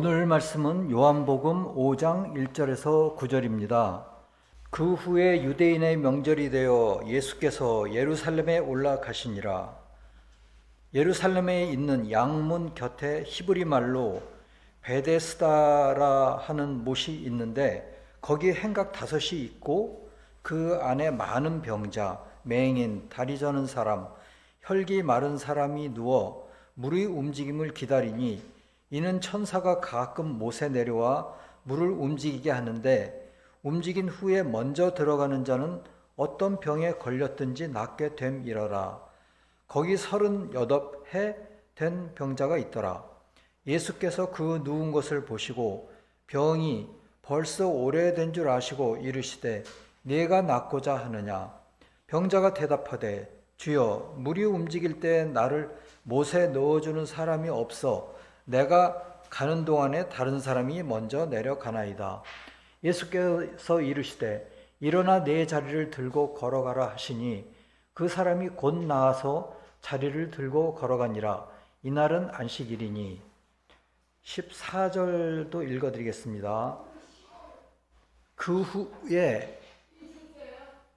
오늘 말씀은 요한복음 5장 1절에서 9절입니다. 그 후에 유대인의 명절이 되어 예수께서 예루살렘에 올라가시니라. 예루살렘에 있는 양문 곁에 히브리 말로 베데스다라 하는 못이 있는데 거기 행각 5이 있고 그 안에 많은 병자, 맹인, 다리 저는 사람, 혈기 마른 사람이 누워 물의 움직임을 기다리니 이는 천사가 가끔 못에 내려와 물을 움직이게 하는데 움직인 후에 먼저 들어가는 자는 어떤 병에 걸렸든지 낫게 됨이러라. 거기 38해 된 병자가 있더라. 예수께서 그 누운 것을 보시고 병이 벌써 오래된 줄 아시고 이르시되 네가 낫고자 하느냐. 병자가 대답하되 주여 물이 움직일 때 나를 못에 넣어주는 사람이 없어 내가 가는 동안에 다른 사람이 먼저 내려가나이다. 예수께서 이르시되 일어나 내 자리를 들고 걸어가라 하시니 그 사람이 곧 나아서 자리를 들고 걸어가니라. 이날은 안식일이니. 14절도 읽어드리겠습니다. 그 후에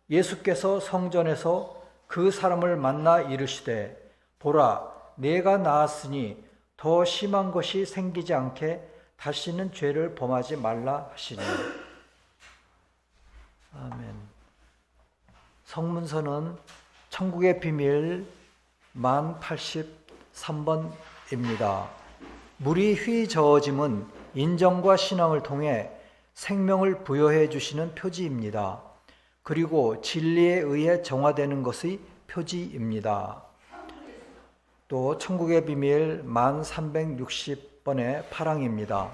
예수께서 성전에서 그 사람을 만나 이르시되 보라 내가 나았으니 더 심한 것이 생기지 않게 다시는 죄를 범하지 말라 하시니. 아멘. 성문서는 천국의 비밀 1083번입니다. 물이 휘저어짐은 인정과 신앙을 통해 생명을 부여해 주시는 표지입니다. 그리고 진리에 의해 정화되는 것의 표지입니다. 또 천국의 비밀 1360번의 파랑입니다.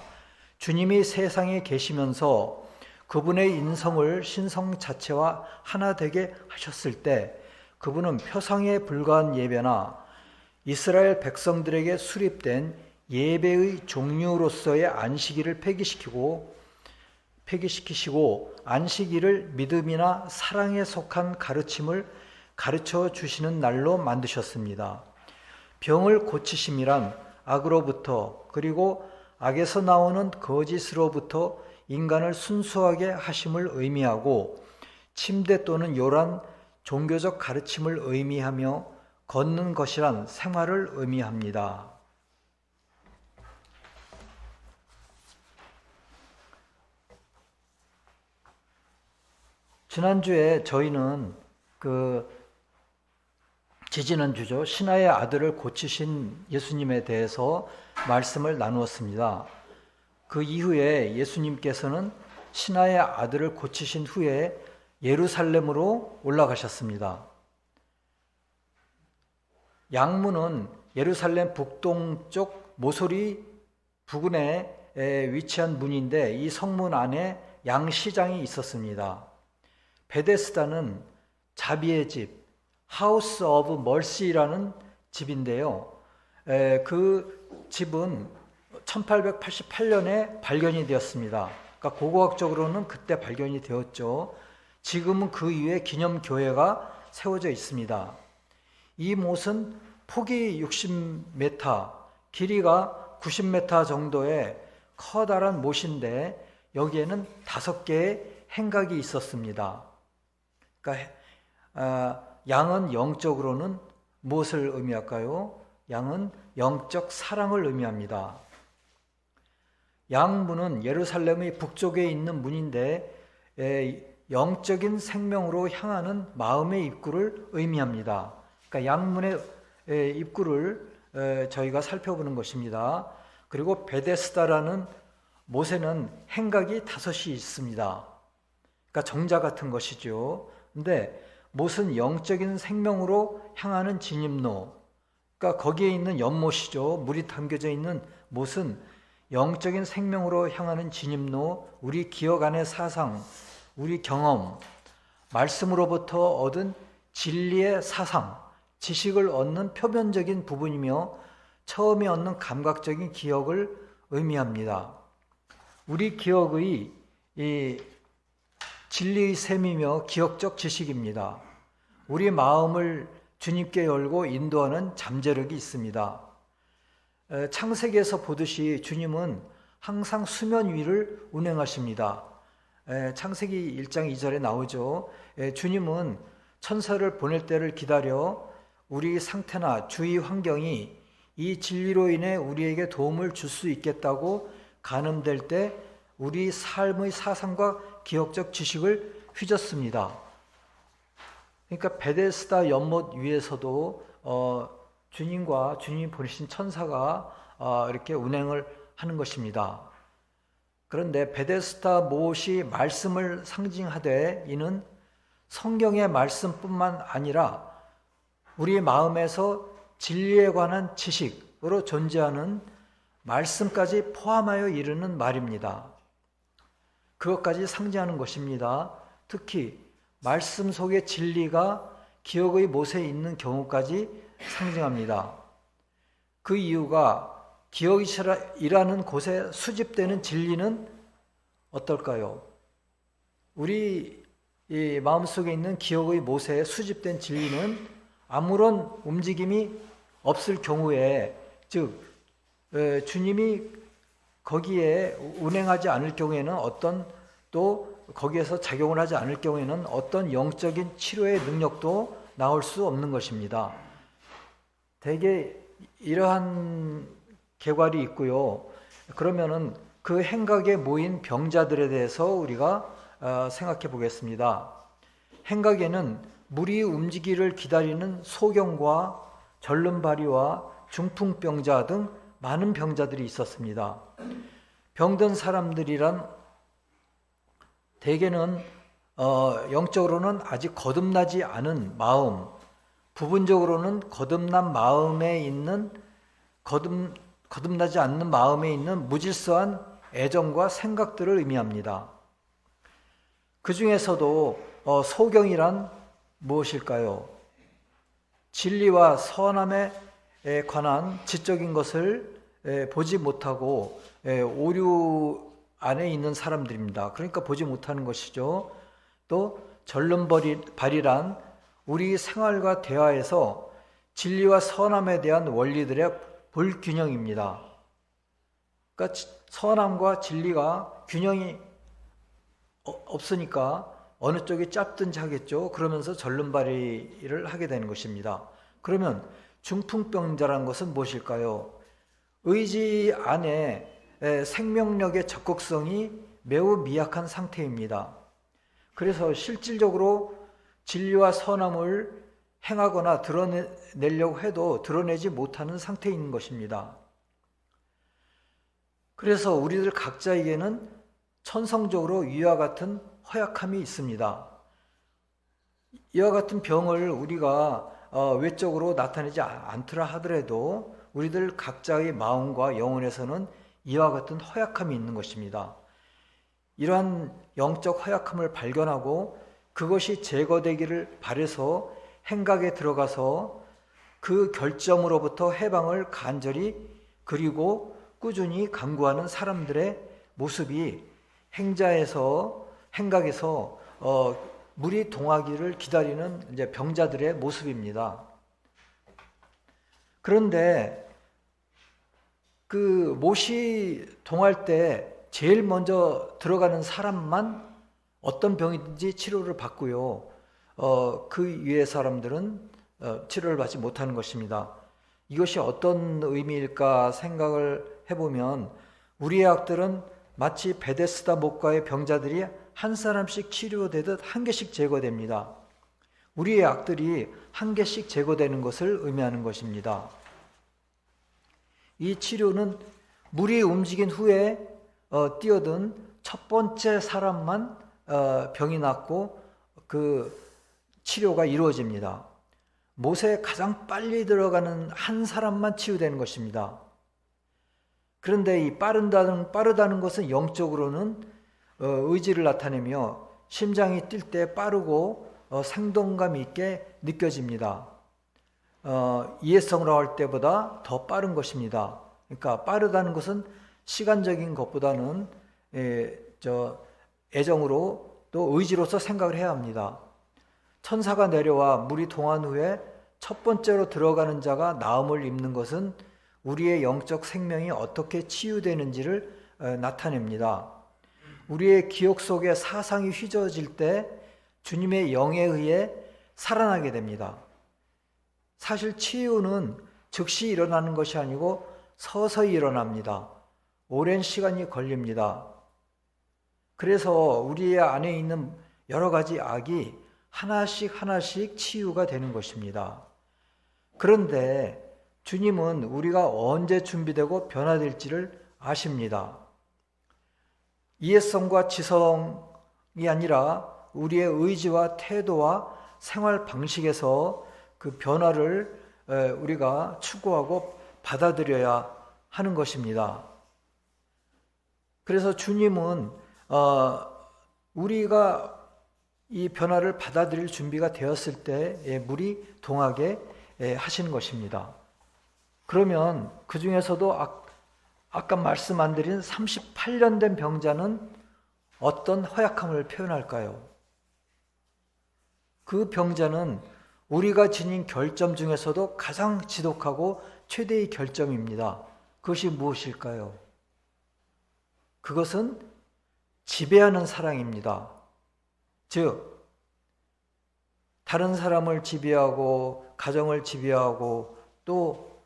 주님이 세상에 계시면서 그분의 인성을 신성 자체와 하나 되게 하셨을 때 그분은 표상에 불과한 예배나 이스라엘 백성들에게 수립된 예배의 종류로서의 안식일을 폐기시키시고 안식일을 믿음이나 사랑에 속한 가르침을 가르쳐 주시는 날로 만드셨습니다. 병을 고치심이란 악으로부터 그리고 악에서 나오는 거짓으로부터 인간을 순수하게 하심을 의미하고 침대 또는 요란 종교적 가르침을 의미하며 걷는 것이란 생활을 의미합니다. 지난주에 저희는 지지난주죠. 신하의 아들을 고치신 예수님에 대해서 말씀을 나누었습니다. 그 이후에 예수님께서는 신하의 아들을 고치신 후에 예루살렘으로 올라가셨습니다. 양문은 예루살렘 북동쪽 모서리 부근에 위치한 문인데 이 성문 안에 양시장이 있었습니다. 베데스다는 자비의 집, 하우스 오브 멀시라는 집인데요. 그 집은 1888년에 발견이 되었습니다. 그러니까 고고학적으로는 그때 발견이 되었죠. 지금은 그 위에 기념교회가 세워져 있습니다. 이 못은 폭이 60m, 길이가 90m 정도의 커다란 못인데 여기에는 5개의 행각이 있었습니다. 그러니까 양은 영적으로는 무엇을 의미할까요? 양은 영적 사랑을 의미합니다. 양문은 예루살렘의 북쪽에 있는 문인데 영적인 생명으로 향하는 마음의 입구를 의미합니다. 그러니까 양문의 입구를 저희가 살펴보는 것입니다. 그리고 베데스다라는 못에는 행각이 5이 있습니다. 그러니까 정자 같은 것이죠. 근데 못은 영적인 생명으로 향하는 진입로, 그러니까 거기에 있는 연못이죠. 물이 담겨져 있는 못은 영적인 생명으로 향하는 진입로, 우리 기억 안의 사상, 우리 경험, 말씀으로부터 얻은 진리의 사상, 지식을 얻는 표면적인 부분이며 처음에 얻는 감각적인 기억을 의미합니다. 우리 기억의 진리의 셈이며 기억적 지식입니다. 우리 마음을 주님께 열고 인도하는 잠재력이 있습니다. 창세기에서 보듯이 주님은 항상 수면 위를 운행하십니다. 창세기 1장 2절에 나오죠. 주님은 천사를 보낼 때를 기다려 우리 상태나 주위 환경이 이 진리로 인해 우리에게 도움을 줄 수 있겠다고 가늠될 때 우리 삶의 사상과 기억적 지식을 휘젓습니다. 그러니까 베데스다 연못 위에서도 주님과 주님이 보내신 천사가 이렇게 운행을 하는 것입니다. 그런데 베데스다 못이 말씀을 상징하되 이는 성경의 말씀뿐만 아니라 우리 마음에서 진리에 관한 지식으로 존재하는 말씀까지 포함하여 이르는 말입니다. 그것까지 상징하는 것입니다. 특히 말씀 속의 진리가 기억의 못에 있는 경우까지 상징합니다. 그 이유가 기억이라는 곳에 수집되는 진리는 어떨까요? 우리 이 마음속에 있는 기억의 못에 수집된 진리는 아무런 움직임이 없을 경우에, 즉 주님이 거기에 운행하지 않을 경우에는 또 거기에서 작용을 하지 않을 경우에는 어떤 영적인 치료의 능력도 나올 수 없는 것입니다. 대개 이러한 계괄이 있고요. 그러면은 그 행각에 모인 병자들에 대해서 우리가 생각해 보겠습니다. 행각에는 물이 움직이기를 기다리는 소경과 절름발이와 중풍병자 등 많은 병자들이 있었습니다. 병든 사람들이란 대개는 영적으로는 아직 거듭나지 않은 마음, 부분적으로는 거듭나지 않는 마음에 있는 무질서한 애정과 생각들을 의미합니다. 그 중에서도 소경이란 무엇일까요? 진리와 선함에 관한 지적인 것을 보지 못하고 오류 안에 있는 사람들입니다. 그러니까 보지 못하는 것이죠. 또 절름발이란 우리 생활과 대화에서 진리와 선함에 대한 원리들의 불균형입니다. 그러니까 선함과 진리가 균형이 없으니까 어느 쪽이 짧든지 하겠죠. 그러면서 절름발이를 하게 되는 것입니다. 그러면 중풍병자라는 것은 무엇일까요? 의지 안에 생명력의 적극성이 매우 미약한 상태입니다. 그래서 실질적으로 진리와 선함을 행하거나 드러내려고 해도 드러내지 못하는 상태에 있는 것입니다. 그래서 우리들 각자에게는 천성적으로 이와 같은 허약함이 있습니다. 이와 같은 병을 우리가 외적으로 나타내지 않더라 하더라도 우리들 각자의 마음과 영혼에서는 이와 같은 허약함이 있는 것입니다. 이러한 영적 허약함을 발견하고 그것이 제거되기를 바라서 행각에 들어가서 그 결점으로부터 해방을 간절히 그리고 꾸준히 간구하는 사람들의 모습이 행각에서 물이 동하기를 기다리는 이제 병자들의 모습입니다. 그런데 그 못이 동할 때 제일 먼저 들어가는 사람만 어떤 병이든지 치료를 받고요. 그 위의 사람들은 치료를 받지 못하는 것입니다. 이것이 어떤 의미일까 생각을 해보면 우리의 악들은 마치 베데스다 못과의 병자들이 한 사람씩 치료되듯 한 개씩 제거됩니다. 우리의 악들이 한 개씩 제거되는 것을 의미하는 것입니다. 이 치료는 물이 움직인 후에 뛰어든 첫 번째 사람만 병이 낫고 그 치료가 이루어집니다. 못에 가장 빨리 들어가는 한 사람만 치유되는 것입니다. 그런데 이 빠르다는 것은 영적으로는 의지를 나타내며 심장이 뛸 때 빠르고 생동감 있게 느껴집니다. 이해성으로 할 때보다 더 빠른 것입니다. 그러니까 빠르다는 것은 시간적인 것보다는 애정으로 또 의지로서 생각을 해야 합니다. 천사가 내려와 물이 동한 후에 첫 번째로 들어가는 자가 나음을 입는 것은 우리의 영적 생명이 어떻게 치유되는지를 나타냅니다. 우리의 기억 속에 사상이 휘저어질 때 주님의 영에 의해 살아나게 됩니다. 사실 치유는 즉시 일어나는 것이 아니고 서서히 일어납니다. 오랜 시간이 걸립니다. 그래서 우리 안에 있는 여러 가지 악이 하나씩 치유가 되는 것입니다. 그런데 주님은 우리가 언제 준비되고 변화될지를 아십니다. 이해성과 지성이 아니라 우리의 의지와 태도와 생활 방식에서 그 변화를 우리가 추구하고 받아들여야 하는 것입니다. 그래서 주님은 우리가 이 변화를 받아들일 준비가 되었을 때 물이 동하게 하신 것입니다. 그러면 그 중에서도 아까 말씀 안 드린 38년 된 병자는 어떤 허약함을 표현할까요? 그 병자는 우리가 지닌 결점 중에서도 가장 지독하고 최대의 결점입니다. 그것이 무엇일까요? 그것은 지배하는 사랑입니다. 즉, 다른 사람을 지배하고 가정을 지배하고 또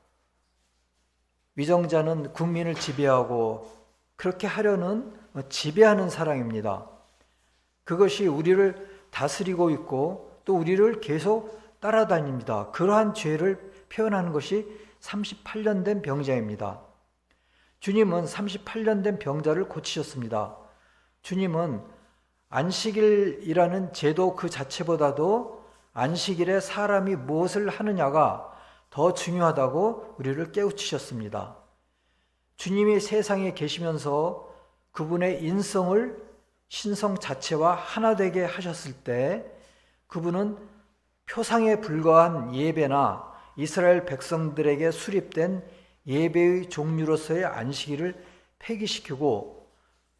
위정자는 국민을 지배하고 그렇게 하려는 지배하는 사랑입니다. 그것이 우리를 다스리고 있고 또 우리를 계속 따라다닙니다. 그러한 죄를 표현하는 것이 38년 된 병자입니다. 주님은 38년 된 병자를 고치셨습니다. 주님은 안식일이라는 제도 그 자체보다도 안식일에 사람이 무엇을 하느냐가 더 중요하다고 우리를 깨우치셨습니다. 주님이 세상에 계시면서 그분의 인성을 신성 자체와 하나 되게 하셨을 때 그분은 표상에 불과한 예배나 이스라엘 백성들에게 수립된 예배의 종류로서의 안식일을 폐기시키고,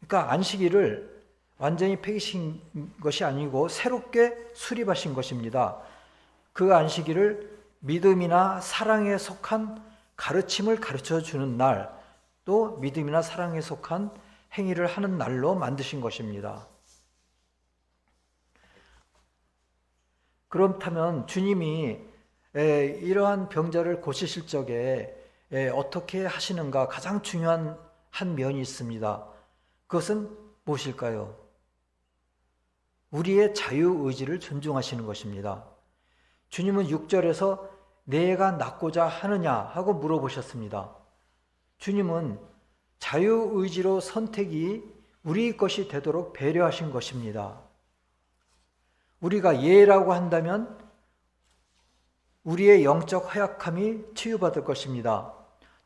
그러니까 안식일을 완전히 폐기시킨 것이 아니고 새롭게 수립하신 것입니다. 그 안식일을 믿음이나 사랑에 속한 가르침을 가르쳐 주는 날, 또 믿음이나 사랑에 속한 행위를 하는 날로 만드신 것입니다. 그렇다면 주님이 이러한 병자를 고치실 적에 어떻게 하시는가 가장 중요한 한 면이 있습니다. 그것은 무엇일까요? 우리의 자유의지를 존중하시는 것입니다. 주님은 6절에서 내가 낫고자 하느냐 하고 물어보셨습니다. 주님은 자유의지로 선택이 우리 것이 되도록 배려하신 것입니다. 우리가 예라고 한다면 우리의 영적 허약함이 치유받을 것입니다.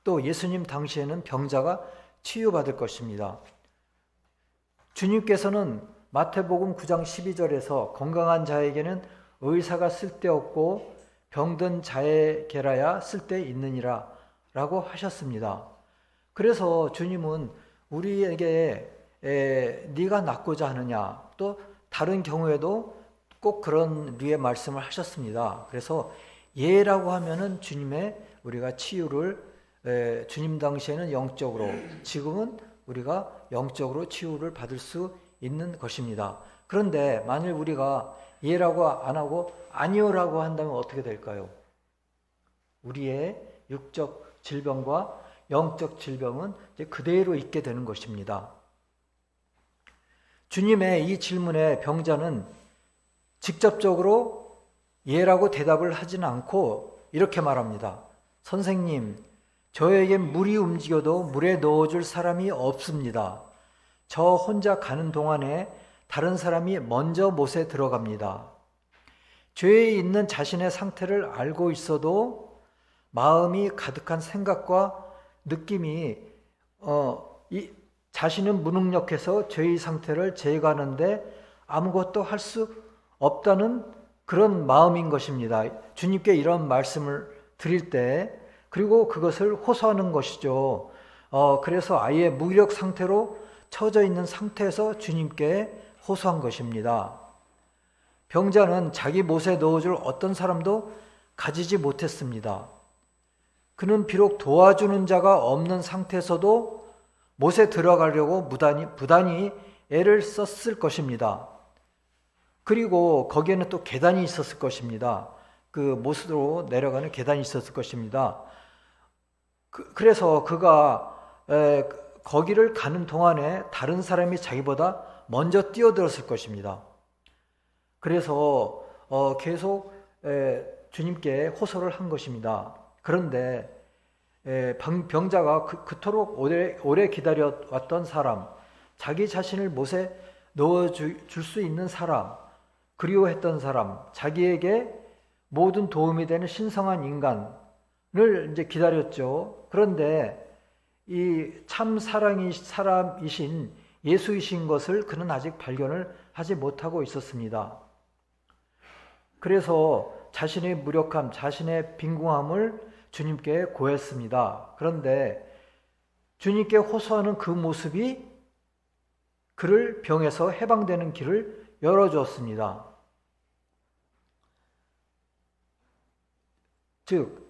또 예수님 당시에는 병자가 치유받을 것입니다. 주님께서는 마태복음 9장 12절에서 건강한 자에게는 의사가 쓸데없고 병든 자에게라야 쓸데있느니라 라고 하셨습니다. 그래서 주님은 우리에게 네가 낫고자 하느냐, 또 다른 경우에도 꼭 그런 류의 말씀을 하셨습니다. 그래서 예라고 하면은 주님의 우리가 치유를 주님 당시에는 영적으로, 지금은 우리가 영적으로 치유를 받을 수 있는 것입니다. 그런데 만일 우리가 예라고 안 하고 아니요라고 한다면 어떻게 될까요? 우리의 육적 질병과 영적 질병은 이제 그대로 있게 되는 것입니다. 주님의 이 질문에 병자는 직접적으로 예라고 대답을 하지는 않고 이렇게 말합니다. 선생님, 저에겐 물이 움직여도 물에 넣어줄 사람이 없습니다. 저 혼자 가는 동안에 다른 사람이 먼저 못에 들어갑니다. 죄에 있는 자신의 상태를 알고 있어도 마음이 가득한 생각과 느낌이 자신은 무능력해서 죄의 상태를 제거하는데 아무것도 할 수 없다는 그런 마음인 것입니다. 주님께 이런 말씀을 드릴 때, 그리고 그것을 호소하는 것이죠. 그래서 아예 무기력 상태로 처져 있는 상태에서 주님께 호소한 것입니다. 병자는 자기 못에 넣어줄 어떤 사람도 가지지 못했습니다. 그는 비록 도와주는 자가 없는 상태에서도 못에 들어가려고 부단히 애를 썼을 것입니다. 그리고 거기에는 또 계단이 있었을 것입니다. 그 못으로 내려가는 계단이 있었을 것입니다. 그래서 그가 거기를 가는 동안에 다른 사람이 자기보다 먼저 뛰어들었을 것입니다. 그래서 계속 주님께 호소를 한 것입니다. 그런데 병자가 그토록 오래 기다려왔던 사람, 자기 자신을 못에 넣어줄 수 있는 사람, 그리워했던 사람, 자기에게 모든 도움이 되는 신성한 인간을 이제 기다렸죠. 그런데 이 참 사람이신 예수이신 것을 그는 아직 발견을 하지 못하고 있었습니다. 그래서 자신의 무력함, 자신의 빈궁함을 주님께 고했습니다. 그런데 주님께 호소하는 그 모습이 그를 병에서 해방되는 길을 열어주었습니다. 즉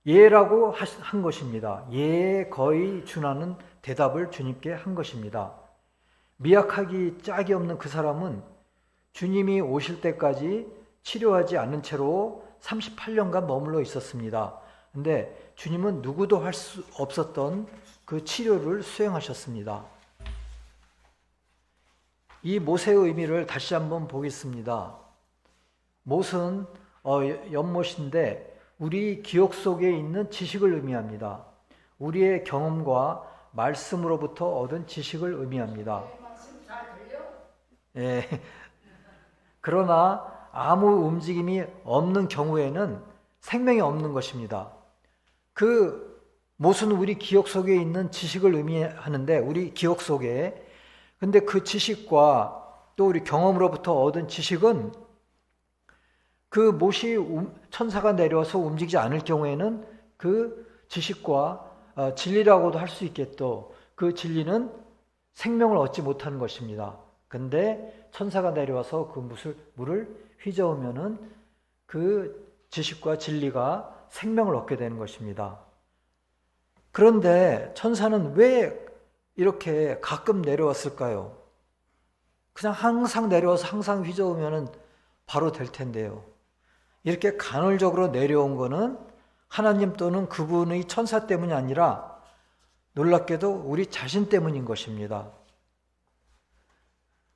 예라고 한 것입니다. 예에 거의 준하는 대답을 주님께 한 것입니다. 미약하기 짝이 없는 그 사람은 주님이 오실 때까지 치료하지 않은 채로 38년간 머물러 있었습니다. 근데 주님은 누구도 할 수 없었던 그 치료를 수행하셨습니다. 이 못의 의미를 다시 한번 보겠습니다. 못은 연못인데 우리 기억 속에 있는 지식을 의미합니다. 우리의 경험과 말씀으로부터 얻은 지식을 의미합니다. 예. 그러나 아무 움직임이 없는 경우에는 생명이 없는 것입니다. 그 못은 우리 기억 속에 있는 지식을 의미하는데 우리 기억 속에, 근데 그 지식과 또 우리 경험으로부터 얻은 지식은 그 못이 천사가 내려와서 움직이지 않을 경우에는 그 지식과 진리라고도 할 수 있겠도 그 진리는 생명을 얻지 못하는 것입니다. 근데 천사가 내려와서 그 물을 휘저으면은 그 지식과 진리가 생명을 얻게 되는 것입니다. 그런데 천사는 왜 이렇게 가끔 내려왔을까요? 그냥 항상 내려와서 항상 휘저으면은 바로 될 텐데요. 이렇게 간헐적으로 내려온 거는 하나님 또는 그분의 천사 때문이 아니라 놀랍게도 우리 자신 때문인 것입니다.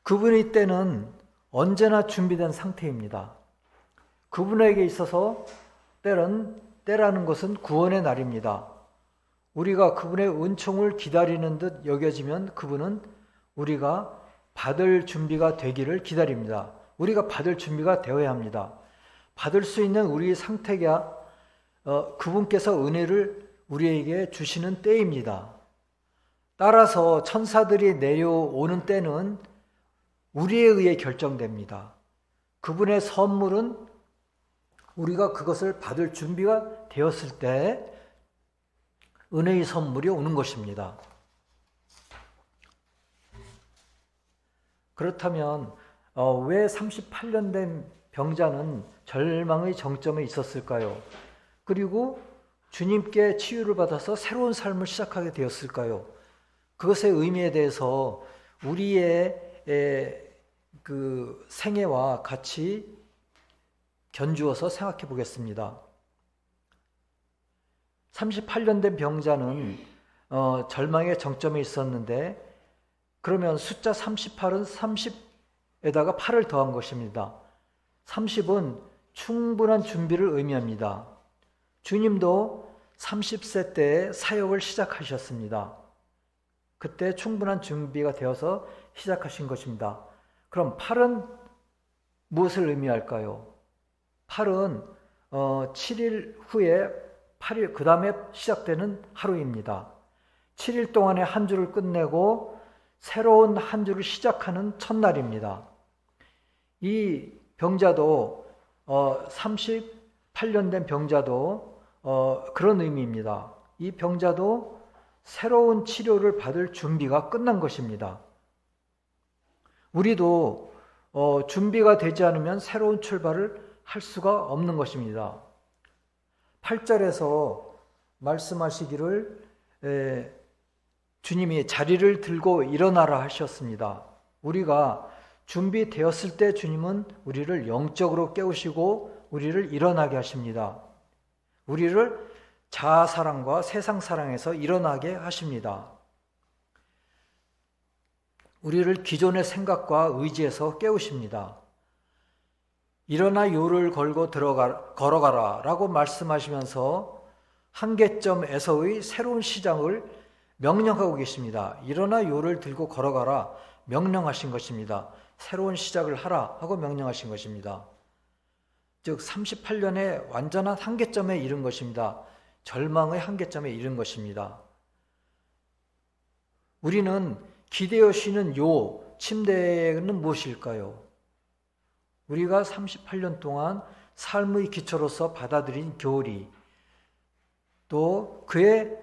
그분의 때는 언제나 준비된 상태입니다. 그분에게 있어서 때라는 것은 구원의 날입니다. 우리가 그분의 은총을 기다리는 듯 여겨지면 그분은 우리가 받을 준비가 되기를 기다립니다. 우리가 받을 준비가 되어야 합니다. 받을 수 있는 우리의 상태가 그분께서 은혜를 우리에게 주시는 때입니다. 따라서 천사들이 내려오는 때는 우리에 의해 결정됩니다. 그분의 선물은 우리가 그것을 받을 준비가 되었을 때 은혜의 선물이 오는 것입니다. 그렇다면 왜 38년 된 병자는 절망의 정점에 있었을까요? 그리고 주님께 치유를 받아서 새로운 삶을 시작하게 되었을까요? 그것의 의미에 대해서 우리의 그 생애와 같이 견주어서 생각해 보겠습니다. 38년 된 병자는 절망의 정점에 있었는데 그러면 숫자 38은 30에다가 8을 더한 것입니다. 30은 충분한 준비를 의미합니다. 주님도 30세 때에 사역을 시작하셨습니다. 그때 충분한 준비가 되어서 시작하신 것입니다. 그럼 8은 무엇을 의미할까요? 8은 7일 후에 8일 그 다음에 시작되는 하루입니다. 7일 동안의 한 주를 끝내고 새로운 한 주를 시작하는 첫날입니다. 이 병자도 38년 된 병자도 그런 의미입니다. 이 병자도 새로운 치료를 받을 준비가 끝난 것입니다. 우리도 준비가 되지 않으면 새로운 출발을 할 수가 없는 것입니다. 8절에서 말씀하시기를 주님이 자리를 들고 일어나라 하셨습니다. 우리가 준비되었을 때 주님은 우리를 영적으로 깨우시고 우리를 일어나게 하십니다. 우리를 자아사랑과 세상사랑에서 일어나게 하십니다. 우리를 기존의 생각과 의지에서 깨우십니다. 일어나 요를 걸고 걸어가라 라고 말씀하시면서 한계점에서의 새로운 시작을 명령하고 계십니다. 일어나 요를 들고 걸어가라 명령하신 것입니다. 새로운 시작을 하라 하고 명령하신 것입니다. 즉 38년의 완전한 한계점에 이른 것입니다. 절망의 한계점에 이른 것입니다. 우리는 기대어 쉬는 요 침대는 무엇일까요? 우리가 38년 동안 삶의 기초로서 받아들인 교리, 또 그의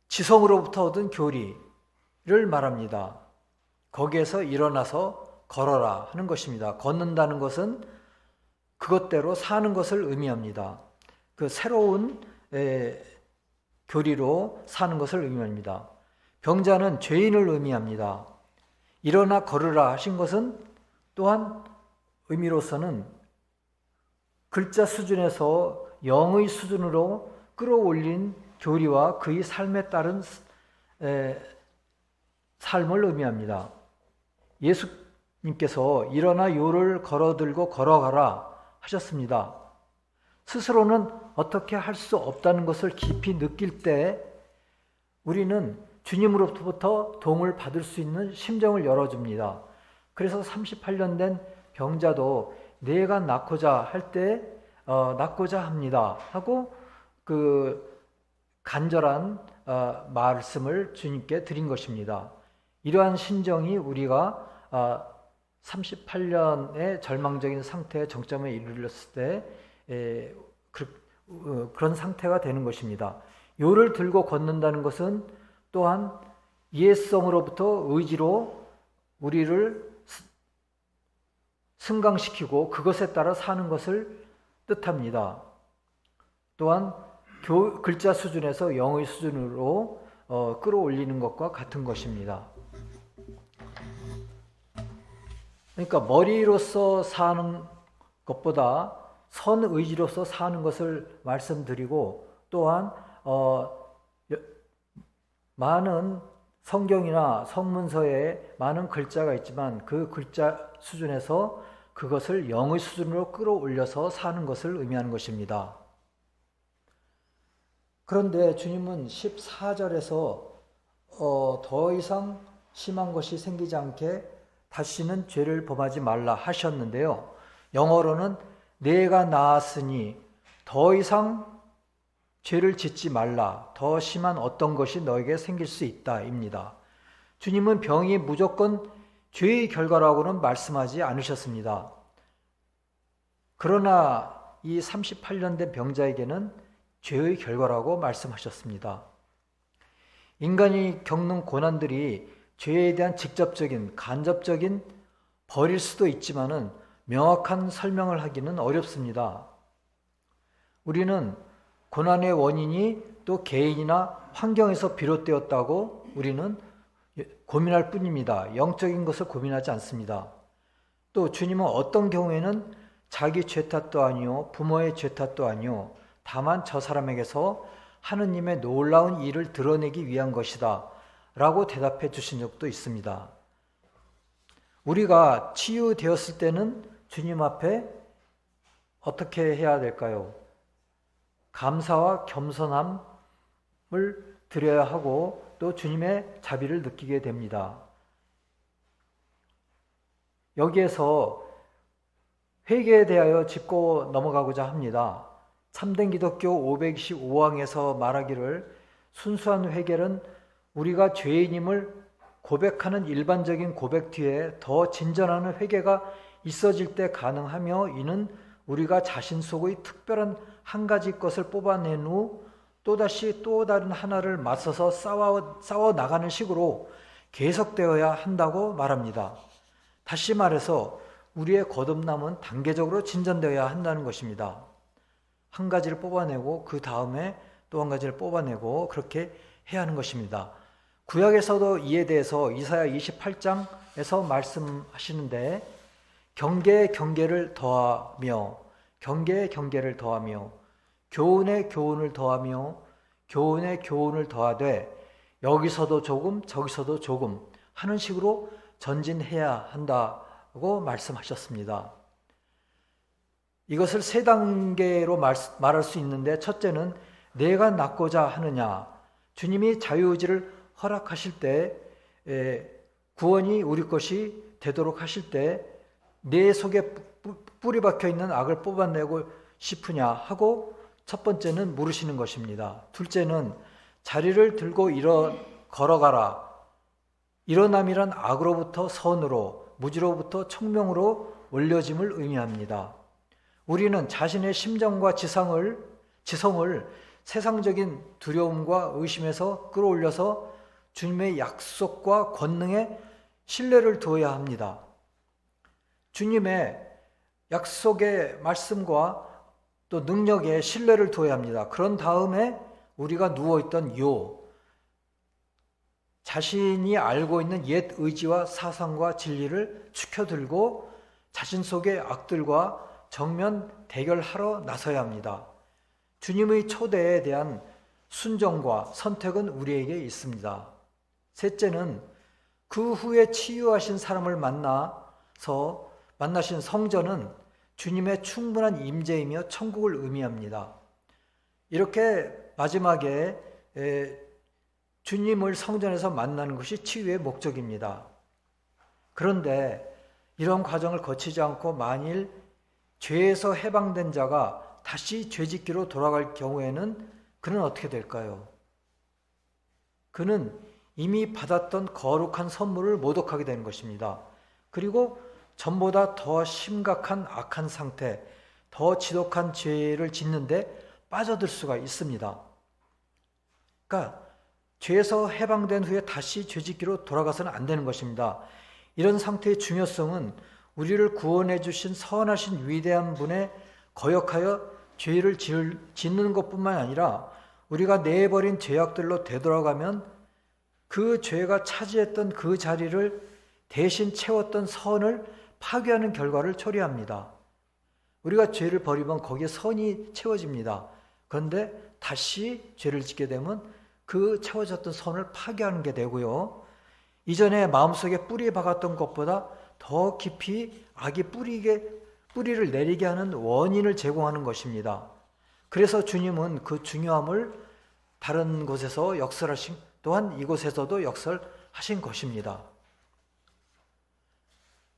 지성으로부터 얻은 교리를 말합니다. 거기에서 일어나서 걸어라 하는 것입니다. 걷는다는 것은 그것대로 사는 것을 의미합니다. 그 새로운 교리로 사는 것을 의미합니다. 병자는 죄인을 의미합니다. 일어나 걸으라 하신 것은 또한 의미로서는 글자 수준에서 영의 수준으로 끌어올린 교리와 그의 삶에 따른 삶을 의미합니다. 예수님께서 일어나 요를 걸어들고 걸어가라 하셨습니다. 스스로는 어떻게 할 수 없다는 것을 깊이 느낄 때 우리는 주님으로부터 도움을 받을 수 있는 심정을 열어줍니다. 그래서 38년 된 병자도 내가 낫고자 할 때 낫고자 합니다 하고 그 간절한 말씀을 주님께 드린 것입니다. 이러한 심정이 우리가 38년의 절망적인 상태의 정점에 이르렀을 때 그런 상태가 되는 것입니다. 요를 들고 걷는다는 것은 또한 이해성으로부터 의지로 우리를 승강시키고 그것에 따라 사는 것을 뜻합니다. 또한 글자 수준에서 영의 수준으로 끌어올리는 것과 같은 것입니다. 그러니까 머리로서 사는 것보다 선의지로서 사는 것을 말씀드리고, 또한 많은 성경이나 성문서에 많은 글자가 있지만 그 글자 수준에서 그것을 영의 수준으로 끌어올려서 사는 것을 의미하는 것입니다. 그런데 주님은 14절에서 더 이상 심한 것이 생기지 않게 다시는 죄를 범하지 말라 하셨는데요. 영어로는 내가 나았으니 더 이상 죄를 짓지 말라, 더 심한 어떤 것이 너에게 생길 수 있다 입니다. 주님은 병이 무조건 죄의 결과라고는 말씀하지 않으셨습니다. 그러나 이 38년 된 병자에게는 죄의 결과라고 말씀하셨습니다. 인간이 겪는 고난들이 죄에 대한 직접적인, 간접적인 벌일 수도 있지만은 명확한 설명을 하기는 어렵습니다. 우리는 고난의 원인이 또 개인이나 환경에서 비롯되었다고 우리는 고민할 뿐입니다. 영적인 것을 고민하지 않습니다. 또 주님은 어떤 경우에는 자기 죄 탓도 아니요, 부모의 죄 탓도 아니요, 다만 저 사람에게서 하느님의 놀라운 일을 드러내기 위한 것이다 라고 대답해 주신 적도 있습니다. 우리가 치유되었을 때는 주님 앞에 어떻게 해야 될까요? 감사와 겸손함을 드려야 하고 또 주님의 자비를 느끼게 됩니다. 여기에서 회개에 대하여 짚고 넘어가고자 합니다. 참된 기독교 525항에서 말하기를 순수한 회개는 우리가 죄인임을 고백하는 일반적인 고백 뒤에 더 진전하는 회개가 있어질 때 가능하며, 이는 우리가 자신 속의 특별한 한 가지 것을 뽑아낸 후 또다시 또 다른 하나를 맞서서 싸워 나가는 식으로 계속되어야 한다고 말합니다. 다시 말해서 우리의 거듭남은 단계적으로 진전되어야 한다는 것입니다. 한 가지를 뽑아내고 그 다음에 또 한 가지를 뽑아내고 그렇게 해야 하는 것입니다. 구약에서도 이에 대해서 이사야 28장에서 말씀하시는데 경계에 경계를 더하며 경계에 경계를 더하며 교훈에 교훈을 더하며 교훈에 교훈을 더하되 여기서도 조금 저기서도 조금 하는 식으로 전진해야 한다고 말씀하셨습니다. 이것을 세 단계로 말할 수 있는데 첫째는 내가 낫고자 하느냐. 주님이 자유의지를 허락하실 때 구원이 우리 것이 되도록 하실 때 내 속에 뿌리 박혀 있는 악을 뽑아내고 싶으냐 하고 첫 번째는 물으시는 것입니다. 둘째는 자리를 들고 걸어가라. 일어남이란 악으로부터 선으로, 무지로부터 총명으로 올려짐을 의미합니다. 우리는 자신의 심정과 지성을 세상적인 두려움과 의심에서 끌어올려서 주님의 약속과 권능에 신뢰를 두어야 합니다. 주님의 약속의 말씀과 또 능력에 신뢰를 두어야 합니다. 그런 다음에 우리가 누워있던 자신이 알고 있는 옛 의지와 사상과 진리를 축혀들고 자신 속의 악들과 정면 대결하러 나서야 합니다. 주님의 초대에 대한 순종과 선택은 우리에게 있습니다. 셋째는 그 후에 치유하신 사람을 만나신 성전은 주님의 충분한 임재이며 천국을 의미합니다. 이렇게 마지막에 주님을 성전에서 만나는 것이 치유의 목적입니다. 그런데 이런 과정을 거치지 않고 만일 죄에서 해방된 자가 다시 죄짓기로 돌아갈 경우에는 그는 어떻게 될까요? 그는 이미 받았던 거룩한 선물을 모독하게 되는 것입니다. 그리고 전보다 더 심각한 악한 상태, 더 지독한 죄를 짓는데 빠져들 수가 있습니다. 그러니까 죄에서 해방된 후에 다시 죄짓기로 돌아가서는 안 되는 것입니다. 이런 상태의 중요성은 우리를 구원해 주신 선하신 위대한 분의 거역하여 죄를 짓는 것뿐만 아니라 우리가 내버린 죄악들로 되돌아가면 그 죄가 차지했던 그 자리를 대신 채웠던 선을 파괴하는 결과를 초래합니다. 우리가 죄를 버리면 거기에 선이 채워집니다. 그런데 다시 죄를 짓게 되면 그 채워졌던 선을 파괴하는 게 되고요. 이전에 마음속에 뿌리 박았던 것보다 더 깊이 악이 뿌리를 내리게 하는 원인을 제공하는 것입니다. 그래서 주님은 그 중요함을 다른 곳에서 역설하신 또한 이곳에서도 역설하신 것입니다.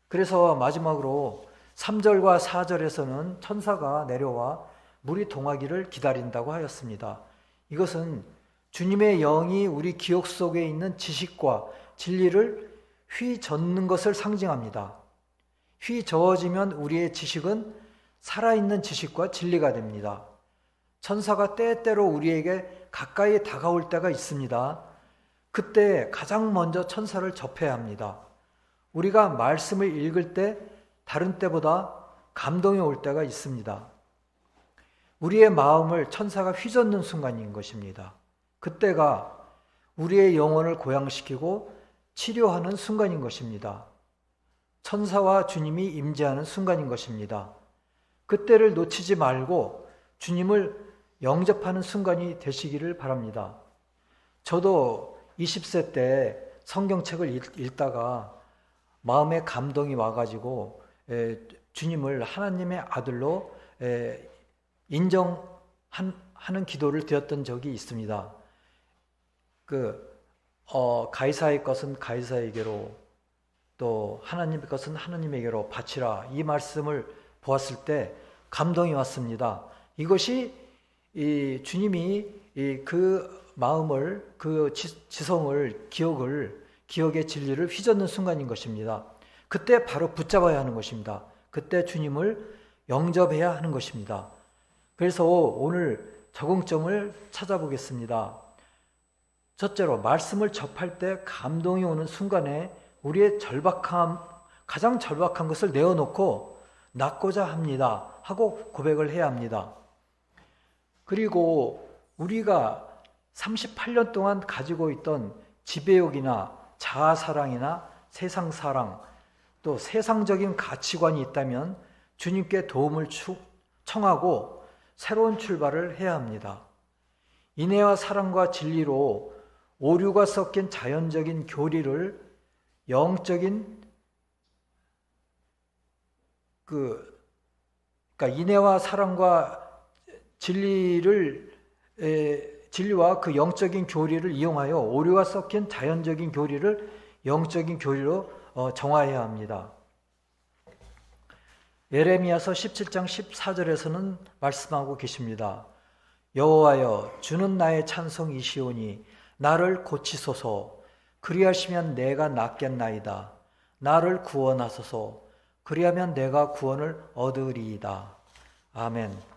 그래서 마지막으로 3절과 4절에서는 천사가 내려와 물이 동하기를 기다린다고 하였습니다. 이것은 주님의 영이 우리 기억 속에 있는 지식과 진리를 휘젓는 것을 상징합니다. 휘저어지면 우리의 지식은 살아있는 지식과 진리가 됩니다. 천사가 때때로 우리에게 가까이 다가올 때가 있습니다. 그때 가장 먼저 천사를 접해야 합니다. 우리가 말씀을 읽을 때 다른 때보다 감동이 올 때가 있습니다. 우리의 마음을 천사가 휘젓는 순간인 것입니다. 그때가 우리의 영혼을 고양시키고 치료하는 순간인 것입니다. 천사와 주님이 임재하는 순간인 것입니다. 그때를 놓치지 말고 주님을 영접하는 순간이 되시기를 바랍니다. 저도 20세 때 성경책을 읽다가 마음에 감동이 와가지고 주님을 하나님의 아들로 인정하는 기도를 드렸던 적이 있습니다. 가이사의 것은 가이사에게로 또 하나님의 것은 하나님에게로 바치라, 이 말씀을 보았을 때 감동이 왔습니다. 이것이 주님이 그 마음을, 그 지성을, 기억의 진리를 휘젓는 순간인 것입니다. 그때 바로 붙잡아야 하는 것입니다. 그때 주님을 영접해야 하는 것입니다. 그래서 오늘 적응점을 찾아보겠습니다. 첫째로, 말씀을 접할 때 감동이 오는 순간에 우리의 가장 절박한 것을 내어놓고 낫고자 합니다 하고 고백을 해야 합니다. 그리고 우리가 38년 동안 가지고 있던 지배욕이나 자아사랑이나 세상사랑, 또 세상적인 가치관이 있다면 주님께 도움을 청하고 새로운 출발을 해야 합니다. 인애와 사랑과 진리로 오류가 섞인 자연적인 교리를 영적인 그러니까 인애와 사랑과 진리와 그 영적인 교리를 이용하여 오류가 섞인 자연적인 교리를 영적인 교리로 정화해야 합니다. 예레미야서 17장 14절에서는 말씀하고 계십니다. 여호와여, 주는 나의 찬송이시오니 나를 고치소서. 그리하시면 내가 낫겠나이다. 나를 구원하소서. 그리하면 내가 구원을 얻으리이다. 아멘.